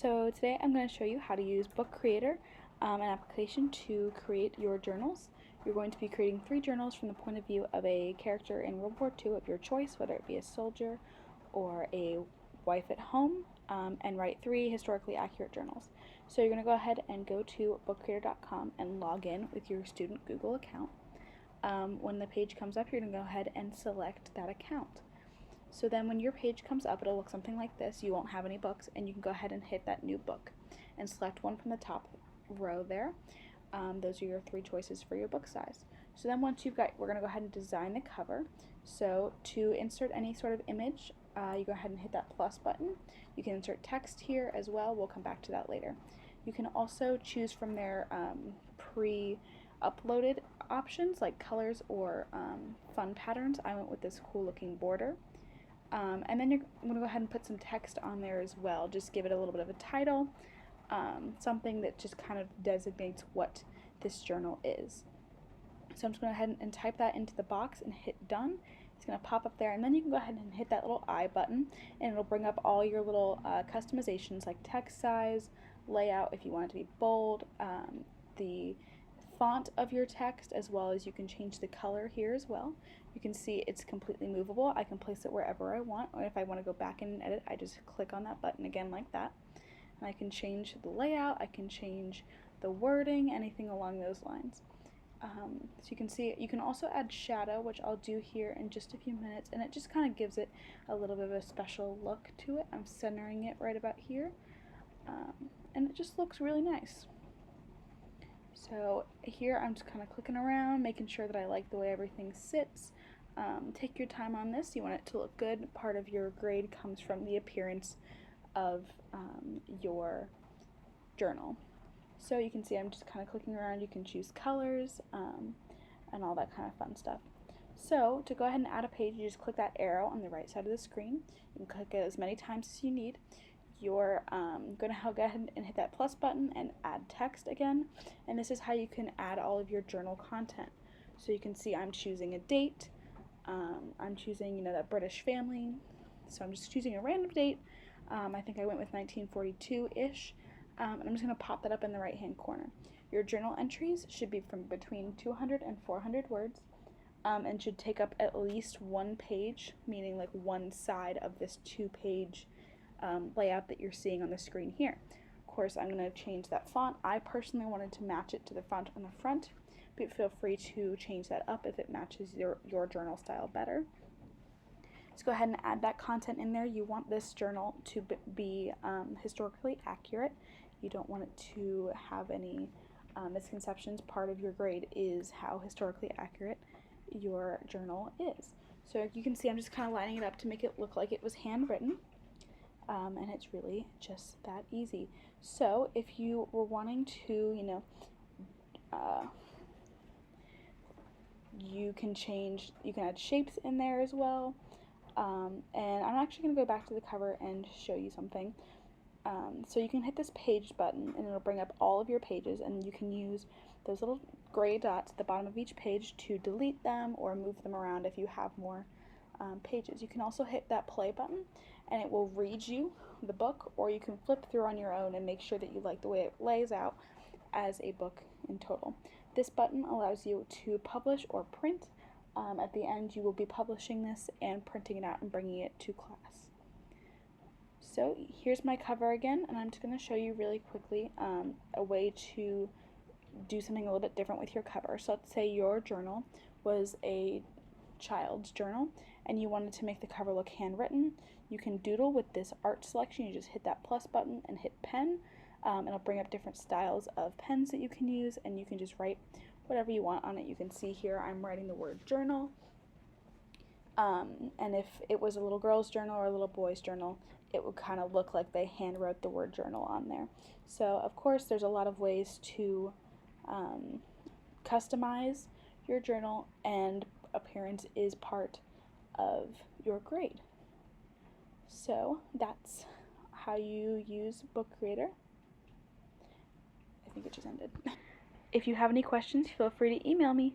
So today I'm going to show you how to use Book Creator, an application to create your journals. You're going to be creating 3 journals from the point of view of a character in World War II of your choice, whether it be a soldier or a wife at home, and write 3 historically accurate journals. So you're going to go ahead and go to bookcreator.com and log in with your student Google account. When the page comes up, you're going to go ahead and select that account. So then when your page comes up, it'll look something like this. You won't have any books, and you can go ahead and hit that new book and select one from the top row there. Those are your 3 choices for your book size. So then once you've got, we're going to go ahead and design the cover. So to insert any sort of image, you go ahead and hit that plus button. You can insert text here as well. We'll come back to that later. You can also choose from their pre-uploaded options like colors or fun patterns. I went with this cool looking border. And then I'm going to go ahead and put some text on there as well. Just give it a little bit of a title, something that just kind of designates what this journal is. So I'm just going to go ahead and type that into the box and hit done. It's going to pop up there, and then you can go ahead and hit that little I button, and it'll bring up all your little customizations like text size, layout if you want it to be bold, the font of your text, as well as you can change the color here as well. You can see it's completely movable. I can place it wherever I want, or if I want to go back in and edit, I just click on that button again like that. And I can change the layout, I can change the wording, anything along those lines. So you can see, you can also add shadow, which I'll do here in just a few minutes, and it just kind of gives it a little bit of a special look to it. I'm centering it right about here, and it just looks really nice. So here I'm just kind of clicking around, making sure that I like the way everything sits. Take your time on this. You want it to look good. Part of your grade comes from the appearance of your journal. So you can see I'm just kind of clicking around. You can choose colors and all that kind of fun stuff. So to go ahead and add a page, you just click that arrow on the right side of the screen. You can click it as many times as you need. You're going to go ahead and hit that plus button and add text again, and this is how you can add all of your journal content. So you can see I'm choosing a date, I'm choosing that British family, so I'm just choosing a random date. I think I went with 1942-ish, and I'm just going to pop that up in the right hand corner. Your journal entries should be from between 200 and 400 words, and should take up at least 1 page, meaning like one side of this 2-page layout that you're seeing on the screen here. Of course, I'm going to change that font. I personally wanted to match it to the font on the front, but feel free to change that up if it matches your journal style better. Let's go ahead and add that content in there. You want this journal to be historically accurate. You don't want it to have any misconceptions. Part of your grade is how historically accurate your journal is. So you can see I'm just kind of lining it up to make it look like it was handwritten. And it's really just that easy. So if you were wanting to, you can add shapes in there as well. And I'm actually going to go back to the cover and show you something. So you can hit this page button, and it'll bring up all of your pages, and you can use those little gray dots at the bottom of each page to delete them or move them around if you have more pages. You can also hit that play button, and it will read you the book, or you can flip through on your own and make sure that you like the way it lays out as a book in total. This button allows you to publish or print. At the end, you will be publishing this and printing it out and bringing it to class. So here's my cover again, and I'm just going to show you really quickly a way to do something a little bit different with your cover. So let's say your journal was a child's journal and you wanted to make the cover look handwritten. You can doodle with this art selection. You just hit that plus button and hit pen. It'll bring up different styles of pens that you can use, and you can just write whatever you want on it. You can see here I'm writing the word journal, and if it was a little girl's journal or a little boy's journal, it would kind of look like they hand wrote the word journal on there. So of course there's a lot of ways to customize your journal, and appearance is part of your grade. So that's how you use Book Creator. I think it just ended. If you have any questions, feel free to email me.